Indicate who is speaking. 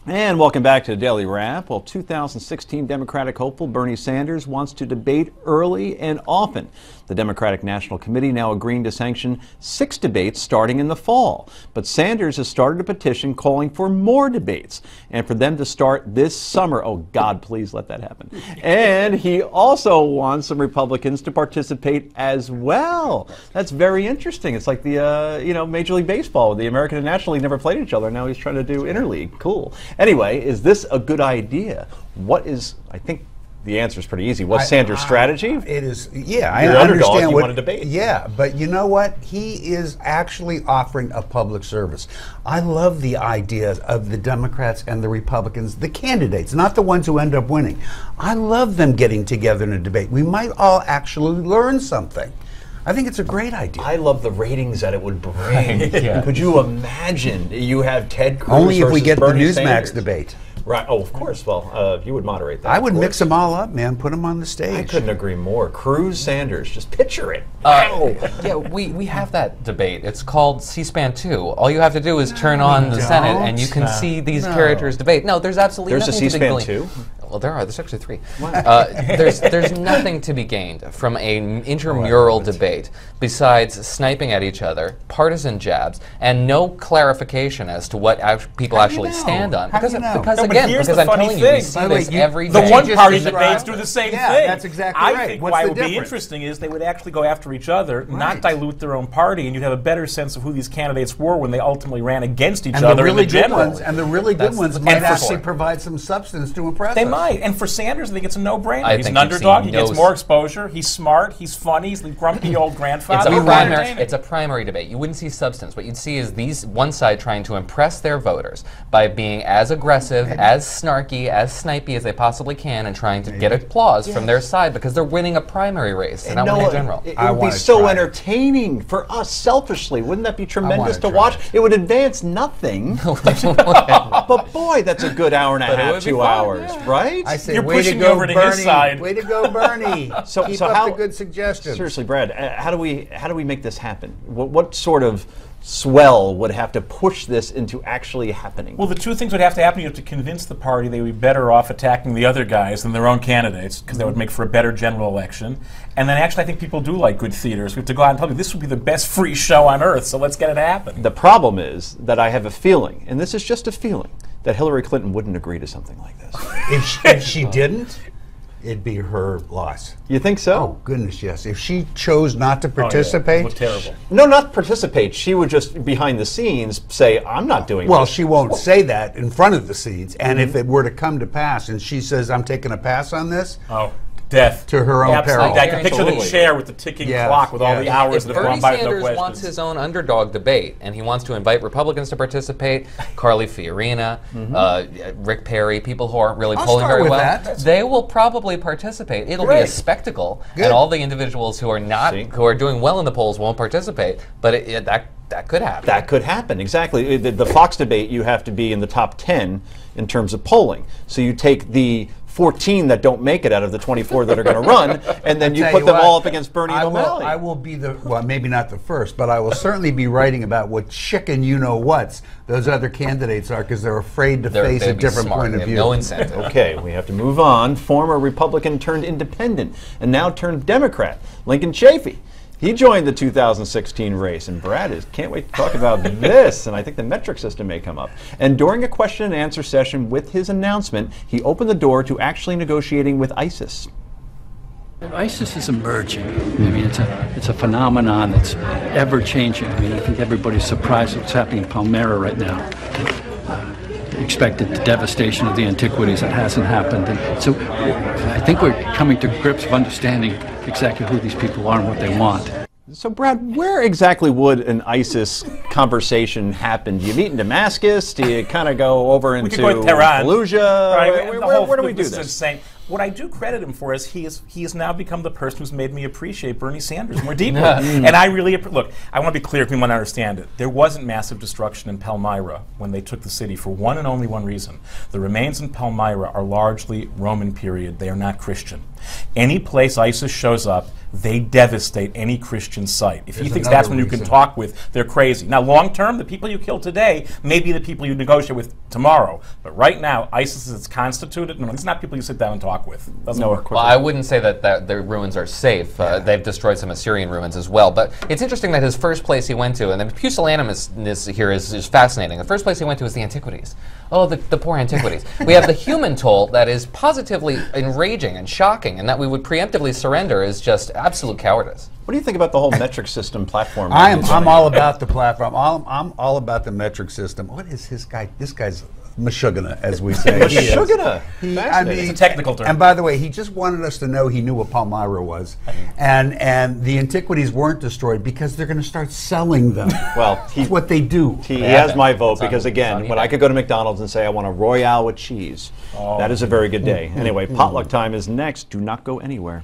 Speaker 1: And welcome back to the Daily Wrap. Well, 2016 Democratic hopeful Bernie Sanders wants to debate early and often. The Democratic National Committee now agreeing to sanction 6 debates starting in the fall. But Sanders has started a petition calling for more debates and for them to start this summer. Oh, God, please let that happen. And he also wants some Republicans to participate as well. That's very interesting. It's like the, Major League Baseball. The American and National League never played each other. Now he's trying to do interleague. Cool. Anyway, is this a good idea? What is, I think the answer is pretty easy. What's Sanders' strategy?
Speaker 2: It is, yeah, I
Speaker 1: You're
Speaker 2: understand
Speaker 1: underdog, you
Speaker 2: what,
Speaker 1: want to debate.
Speaker 2: Yeah, but you know what? He is actually offering a public service. I love the idea of the Democrats and the Republicans, the candidates, not the ones who end up winning. I love them getting together in a debate. We might all actually learn something. I think it's a great idea.
Speaker 1: I love the ratings that it would bring. Yeah. Could you imagine you have Ted Cruz
Speaker 2: only if we get
Speaker 1: Bernie
Speaker 2: the Newsmax
Speaker 1: Sanders
Speaker 2: debate.
Speaker 1: Right. Oh, of course. Well, you would moderate that.
Speaker 2: I would mix them all up, man. Put them on the stage.
Speaker 1: I couldn't agree more. Cruz Sanders. Just picture it. Wow.
Speaker 3: Yeah, we have that debate. It's called C-SPAN 2. All you have to do is turn on the Senate, and you can see these characters debate. No, there's absolutely
Speaker 1: nothing
Speaker 3: to be
Speaker 1: C-SPAN
Speaker 3: gained.
Speaker 1: 2?
Speaker 3: Well, there's actually 3. There's nothing to be gained from an intramural debate besides sniping at each other, partisan jabs, and no clarification as to what people actually stand on. Because I'm telling you, we see this every day.
Speaker 4: The one-party debates do the same thing.
Speaker 2: That's exactly right.
Speaker 4: I think why it would be interesting is they would actually go after each other, not dilute their own party, and you'd have a better sense of who these candidates were when they ultimately ran against each other in the general.
Speaker 2: And the really good ones might actually provide some substance to impress us.
Speaker 4: They might. And for Sanders, I think it's a no-brainer. He's an
Speaker 3: think
Speaker 4: underdog. He gets more exposure. He's smart. He's funny. He's the grumpy old grandfather.
Speaker 3: It's a primary debate. You wouldn't see substance. What you'd see is one side trying to impress their voters by being as aggressive, as snarky, as snipey as they possibly can, and trying to get applause from their side because they're winning a primary race. And not in general.
Speaker 1: It would be so entertaining for us selfishly. Wouldn't that be tremendous to watch? It would advance nothing. But boy, that's a good hour and a half, 2 hours, right?
Speaker 2: I say,
Speaker 4: you're
Speaker 2: way
Speaker 4: pushing
Speaker 2: to go,
Speaker 4: over to
Speaker 2: Bernie.
Speaker 4: his side.
Speaker 2: Way to go, Bernie. Keep up the good suggestions.
Speaker 1: Seriously, Brad, how do we make this happen? What sort of swell would have to push this into actually happening?
Speaker 4: Well, the 2 things would have to happen. You have to convince the party they would be better off attacking the other guys than their own candidates, because that would make for a better general election. And then actually I think people do like good theaters. We have to go out and tell them this would be the best free show on earth, so let's get it happen.
Speaker 1: The problem is that I have a feeling, and this is just a feeling, that Hillary Clinton wouldn't agree to something like this.
Speaker 2: If she didn't, it'd be her loss.
Speaker 1: You think so?
Speaker 2: Oh, goodness, yes. If she chose not to participate.
Speaker 4: It would look terrible.
Speaker 1: No, not participate. She would just, behind the scenes, say, I'm not doing
Speaker 2: Well,
Speaker 1: this.
Speaker 2: she won't say that in front of the scenes. And if it were to come to pass and she says, I'm taking a pass on this,
Speaker 4: death
Speaker 2: to her own peril.
Speaker 4: I can picture the chair with the ticking clock with all the hours that have gone by with no questions.
Speaker 3: Bernie Sanders wants his own underdog debate, and he wants to invite Republicans to participate, Carly Fiorina, Rick Perry, people who aren't really polling very well. They will probably participate. It'll be a spectacle, and all the individuals who are who are doing well in the polls won't participate, but that could happen.
Speaker 1: That could happen, exactly. The Fox debate, you have to be in the top 10 in terms of polling. So you take the 14 that don't make it out of the 24 that are going to run, and then you put them all up against Bernie and O'Malley.
Speaker 2: I will be well, maybe not the first, but I will certainly be writing about what chicken you-know-whats those other candidates are, because they're afraid to face a different point of view.
Speaker 3: No incentive.
Speaker 1: Okay, we have to move on. Former Republican turned independent, and now turned Democrat, Lincoln Chafee. He joined the 2016 race, and Brad can't wait to talk about this, and I think the metric system may come up. And during a question and answer session with his announcement, he opened the door to actually negotiating with ISIS.
Speaker 5: ISIS is emerging. I mean, it's a phenomenon that's ever changing. I mean, I think everybody's surprised at what's happening in Palmyra right now. Expected the devastation of the antiquities, that hasn't happened. And so I think we're coming to grips of understanding exactly who these people are and what they want.
Speaker 1: So, Brad, where exactly would an ISIS conversation happen? Do you meet in Damascus? Do you kind of go over into Fallujah?
Speaker 4: Right,
Speaker 1: where do we do this?
Speaker 4: What I do credit him for is he has now become the person who's made me appreciate Bernie Sanders more deeply. And I really look. I want to be clear if we want to understand it. There wasn't massive destruction in Palmyra when they took the city for one and only one reason. The remains in Palmyra are largely Roman period. They are not Christian. Any place ISIS shows up, they devastate any Christian site. If he thinks
Speaker 2: another
Speaker 4: that's when you can
Speaker 2: reason.
Speaker 4: talk with, they're crazy. Now, long term, the people you kill today may be the people you negotiate with tomorrow. But right now, ISIS is constituted. No, these are not people you sit down and talk with. Doesn't work.
Speaker 3: Well, I wouldn't say that the ruins are safe. They've destroyed some Assyrian ruins as well. But it's interesting that his first place he went to, and the pusillanimous here is fascinating. The first place he went to is the antiquities. Oh, the poor antiquities. We have the human toll that is positively enraging and shocking, and that we would preemptively surrender is just absolute cowardice.
Speaker 1: What do you think about the whole metric system platform?
Speaker 2: I'm all about the platform. I'm all about the metric system. What is his guy? This guy's Meshuggah, as we say.
Speaker 1: Meshuggah.
Speaker 2: I mean,
Speaker 4: It's a technical term.
Speaker 2: And by the way, he just wanted us to know he knew what Palmyra was, and the antiquities weren't destroyed because they're going to start selling them.
Speaker 1: Well,
Speaker 2: That's what they do.
Speaker 1: He has my vote
Speaker 3: It's on-
Speaker 1: because,
Speaker 3: it's
Speaker 1: again,
Speaker 3: on
Speaker 1: when
Speaker 3: eBay.
Speaker 1: I could go to McDonald's and say I want a Royale with cheese, that is a very good day. Anyway, potluck time is next. Do not go anywhere.